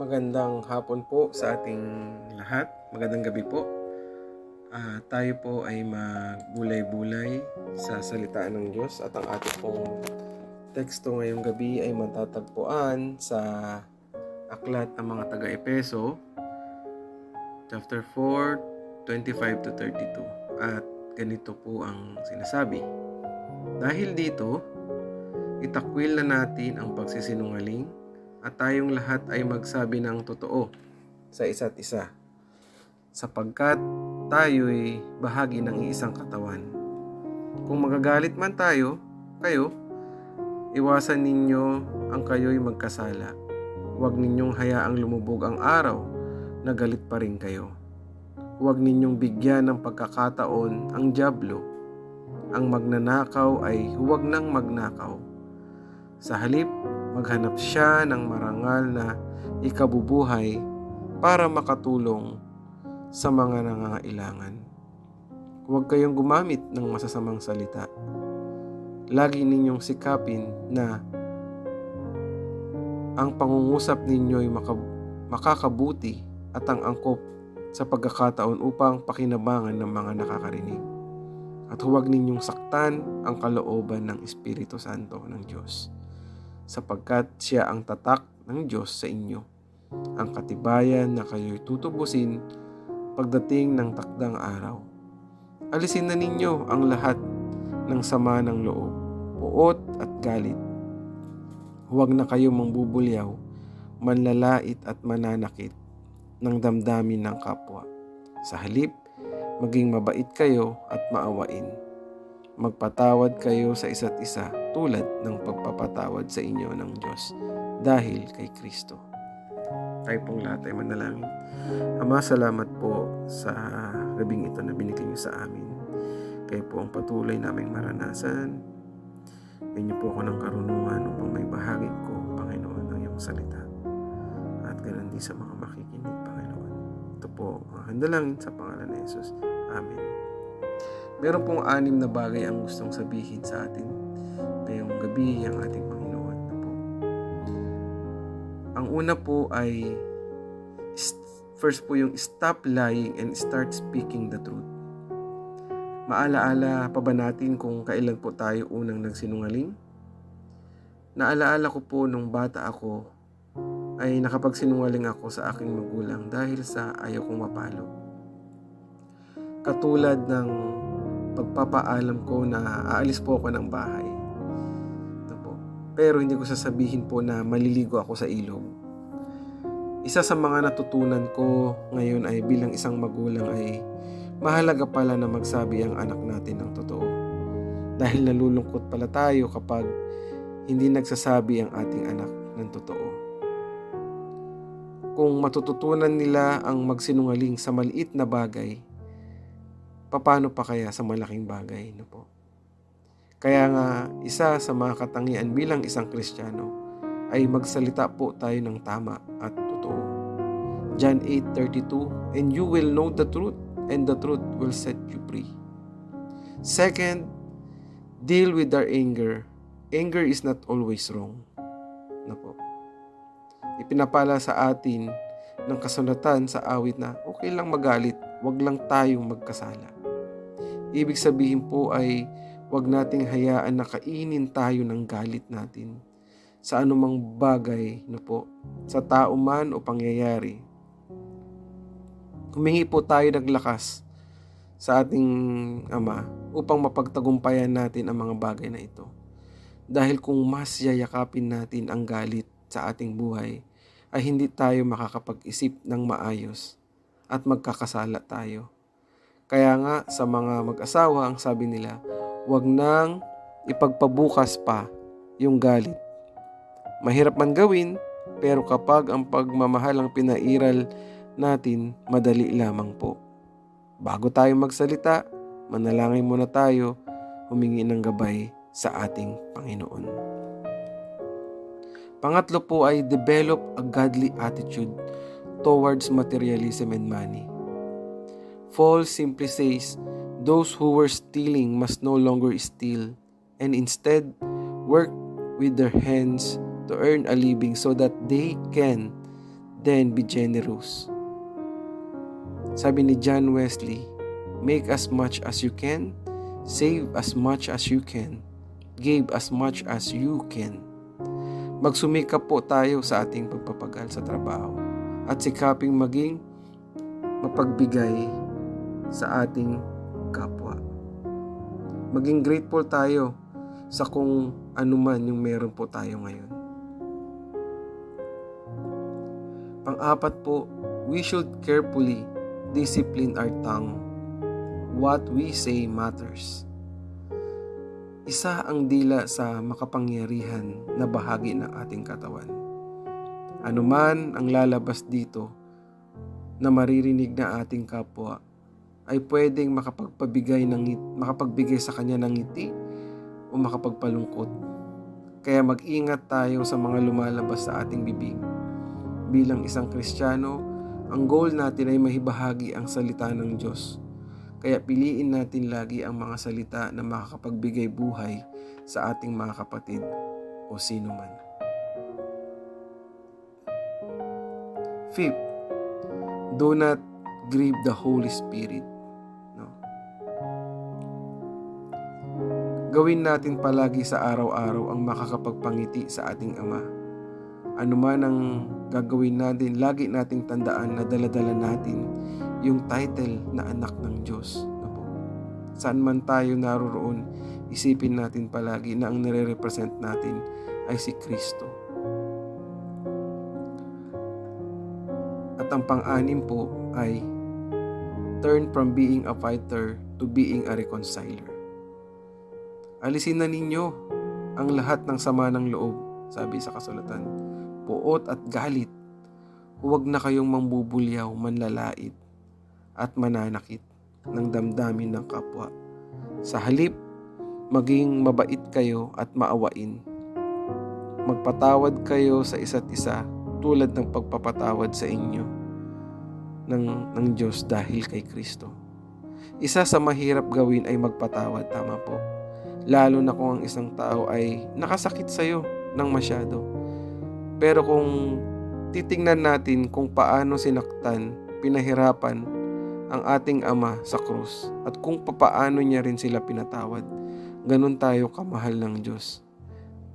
Magandang hapon po sa ating lahat. Magandang gabi po. Tayo po ay magbulay-bulay sa salita ng Diyos at ang ating pong teksto ngayong gabi ay matatagpuan sa Aklat ng mga taga-Epeso, chapter 4, 25 to 32. At ganito po ang sinasabi. Dahil dito, itakwil na natin ang pagsisinungaling at tayong lahat ay magsabi ng totoo sa isa't isa, sapagkat tayo'y bahagi ng iisang katawan. Kung magagalit man kayo, iwasan ninyo ang kayo'y magkasala. Huwag ninyong hayaang lumubog ang araw na galit pa rin kayo. Huwag ninyong bigyan ng pagkakataon ang dyablo. Ang magnanakaw ay huwag nang magnakaw. Sa halip, maghanap siya ng marangal na ikabubuhay para makatulong sa mga nangangailangan. Huwag kayong gumamit ng masasamang salita. Lagi ninyong sikapin na ang pangungusap ninyo'y makakabuti at ang angkop sa pagkakataon upang pakinabangan ng mga nakakarinig. At huwag ninyong saktan ang kalooban ng Espiritu Santo ng Diyos, sapagkat siya ang tatak ng Diyos sa inyo, ang katibayan na kayo'y tutubusin pagdating ng takdang araw. Alisin na ninyo ang lahat ng sama ng loob, puot at galit. Huwag na kayong mangbubulyaw, manlalait at mananakit ng damdamin ng kapwa. Sa halip, maging mabait kayo at maawain. Magpatawad kayo sa isa't isa tulad ng pagpapatawad sa inyo ng Diyos dahil kay Kristo. Tayo pong lahat ay manalangin. Ama, salamat po sa gabing ito na binigay niyo sa amin. Kayo po ang patuloy naming maranasan. Bigyan niyo po ako ng karunungan upang may bahagi ko, Panginoon, ng iyong salita. At ganoon din sa mga makikinig, Panginoon. Ito po ang handalangin sa pangalan ni Jesus. Amen. Meron pong 6 na bagay ang gustong sabihin sa atin ngayong gabi ang ating Panginoon na po. Ang una po ay first po yung stop lying and start speaking the truth. Maalaala pa ba natin kung kailan po tayo unang nagsinungaling? Naalaala ko po nung bata ako ay nakapagsinungaling ako sa aking magulang dahil sa ayaw kong mapalo. Katulad ng pagpapaalam ko na aalis po ako ng bahay. Ito po. Pero hindi ko sasabihin po na maliligo ako sa ilog. Isa sa mga natutunan ko ngayon ay bilang isang magulang ay mahalaga pala na magsabi ang anak natin ng totoo. Dahil nalulungkot pala tayo kapag hindi nagsasabi ang ating anak ng totoo. Kung matututunan nila ang magsinungaling sa maliit na bagay, paano pa kaya sa malaking bagay, no po? Kaya nga, isa sa mga katangian bilang isang Kristiyano ay magsalita po tayo ng tama at totoo. John 8:32, and you will know the truth, and the truth will set you free. Second, deal with our anger. Anger is not always wrong. No po. Ipinapala sa atin ng kasulatan sa awit na okay lang magalit, wag lang tayong magkasala. Ibig sabihin po ay wag nating hayaan na kainin tayo ng galit natin sa anumang bagay, no po, sa tao man o pangyayari. Humingi po tayo ng lakas sa ating Ama upang mapagtagumpayan natin ang mga bagay na ito. Dahil kung mas yayakapin natin ang galit sa ating buhay, ay hindi tayo makakapag-isip ng maayos at magkakasala tayo. Kaya nga sa mga mag-asawa, ang sabi nila, huwag nang ipagpabukas pa yung galit. Mahirap man gawin, pero kapag ang pagmamahal ang pinairal natin, madali lamang po. Bago tayo magsalita, manalangin muna tayo, humingi ng gabay sa ating Panginoon. Pangatlo po ay develop a godly attitude towards materialism and money. Paul simply says, those who were stealing must no longer steal and instead work with their hands to earn a living so that they can then be generous. Sabi ni John Wesley, make as much as you can, save as much as you can, give as much as you can. Magsumikap po tayo sa ating pagpapagal sa trabaho at sikaping maging mapagbigay sa ating kapwa. Maging grateful tayo sa kung ano man yung meron po tayo ngayon. Pang-apat po, we should carefully discipline our tongue. What we say matters. Isa ang dila sa makapangyarihan na bahagi ng ating katawan. Ano man ang lalabas dito na maririnig na ating kapwa ay pwedeng makapagbigay sa kanya ng ngiti o makapagpalungkot. Kaya mag-ingat tayo sa mga lumalabas sa ating bibig. Bilang isang Kristiyano, ang goal natin ay mahibahagi ang salita ng Diyos. Kaya piliin natin lagi ang mga salita na makakapagbigay buhay sa ating mga kapatid o sino man. Fifth, do not grieve the Holy Spirit. No? Gawin natin palagi sa araw-araw ang makakapagpangiti sa ating Ama. Ano man ang gagawin natin, lagi nating tandaan na dala-dala natin yung title na anak ng Diyos. Saan man tayo naroroon, isipin natin palagi na ang nire-represent natin ay si Kristo. At ang pang-anim po ay turn from being a fighter to being a reconciler. Alisin na ninyo ang lahat ng sama ng loob, sabi sa kasulatan, puot at galit. Huwag na kayong mambubulyaw, manlalait at mananakit ng damdamin ng kapwa. Sa halip, maging mabait kayo at maawain. Magpatawad kayo sa isa't isa tulad ng pagpapatawad sa inyo ng Diyos dahil kay Kristo. Isa sa mahirap gawin ay magpatawad, tama po. Lalo na kung ang isang tao ay nakasakit sa'yo ng masyado. Pero kung titingnan natin kung paano sinaktan, pinahirapan ang ating Ama sa krus at kung papaano niya rin sila pinatawad, ganun tayo kamahal ng Diyos.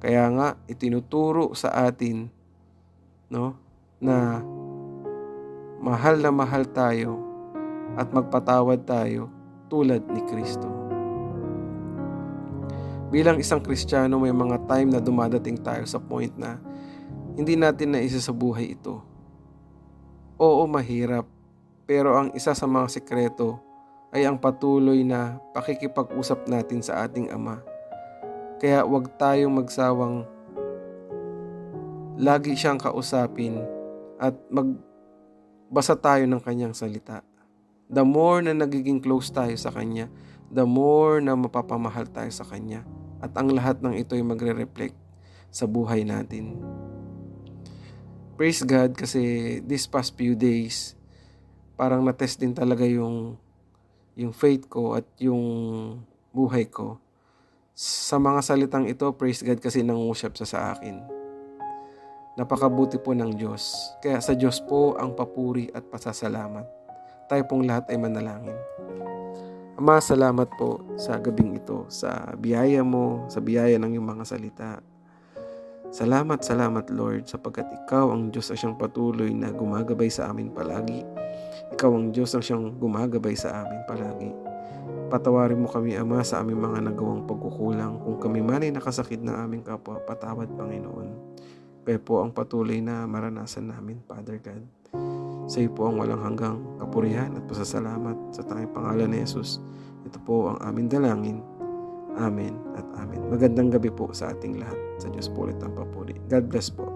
Kaya nga itinuturo sa atin na mahal tayo at magpatawad tayo tulad ni Kristo. Bilang isang Kristiyano, may mga time na dumadating tayo sa point na hindi natin naisa sa buhay ito. Oo, mahirap. Pero ang isa sa mga sekreto ay ang patuloy na pakikipag-usap natin sa ating Ama. Kaya huwag tayong magsawang lagi siyang kausapin at magbasa tayo ng kanyang salita. The more na nagiging close tayo sa kanya, the more na mapapamahal tayo sa kanya. At ang lahat ng ito ay magre-reflect sa buhay natin. Praise God kasi this past few days, parang na-test din talaga yung faith ko at yung buhay ko. Sa mga salitang ito, praise God kasi nangungusap sa akin. Napakabuti po ng Diyos. Kaya sa Diyos po ang papuri at pasasalamat. Tayo pong lahat ay manalangin. Ama, salamat po sa gabing ito, sa biyaya mo, sa biyaya ng iyong mga salita. Salamat Lord, sapagkat Ikaw ang Diyos na siyang patuloy na gumagabay sa amin palagi. Ikaw ang Diyos na siyang gumagabay sa amin palagi. Patawarin mo kami, Ama, sa aming mga nagawang pagkukulang. Kung kami man ay nakasakit ng aming kapwa, patawad, Panginoon. Kaya po ang patuloy na maranasan namin, Father God. Sa iyo po ang walang hanggang kapurihan at pasasalamat sa tanging pangalan ni Jesus. Ito po ang aming dalangin. Amen at amen. Magandang gabi po sa ating lahat. Sa Diyos po ulit ang papuri. God bless po.